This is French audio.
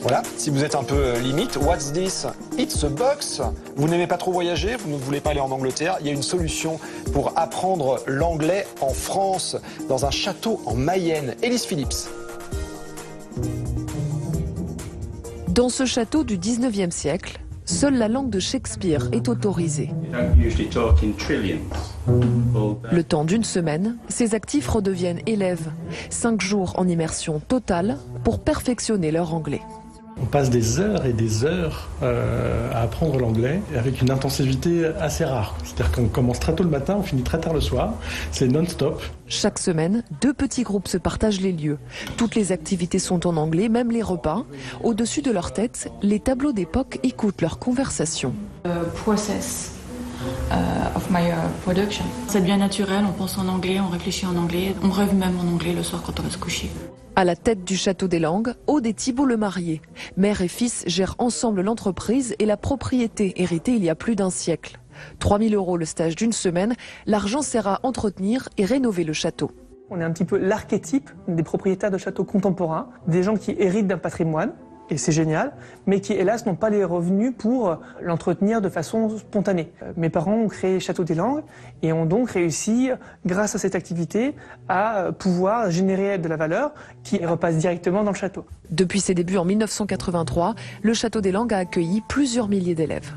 Voilà, si vous êtes un peu limite, what's this? It's a box. Vous n'aimez pas trop voyager, vous ne voulez pas aller en Angleterre, il y a une solution pour apprendre l'anglais en France, dans un château en Mayenne. Élise Phillips. Dans ce château du 19e siècle, seule la langue de Shakespeare est autorisée. Le temps d'une semaine, ces actifs redeviennent élèves. 5 jours en immersion totale pour perfectionner leur anglais. On passe des heures et des heures à apprendre l'anglais avec une intensivité assez rare. C'est-à-dire qu'on commence très tôt le matin, on finit très tard le soir. C'est non-stop. Chaque semaine, 2 petits groupes se partagent les lieux. Toutes les activités sont en anglais, même les repas. Au-dessus de leur tête, les tableaux d'époque écoutent leurs conversations. Process of my production. C'est bien naturel, on pense en anglais, on réfléchit en anglais, on rêve même en anglais le soir quand on va se coucher. À la tête du Château des Langues, Aude et Thibault le marié. Mère et fils gèrent ensemble l'entreprise et la propriété héritée il y a plus d'un siècle. 3 000 € le stage d'une semaine, l'argent sert à entretenir et rénover le château. On est un petit peu l'archétype des propriétaires de châteaux contemporains, des gens qui héritent d'un patrimoine, et c'est génial, mais qui hélas n'ont pas les revenus pour l'entretenir de façon spontanée. Mes parents ont créé Château des Langues et ont donc réussi, grâce à cette activité, à pouvoir générer de la valeur qui repasse directement dans le château. Depuis ses débuts en 1983, le Château des Langues a accueilli plusieurs milliers d'élèves.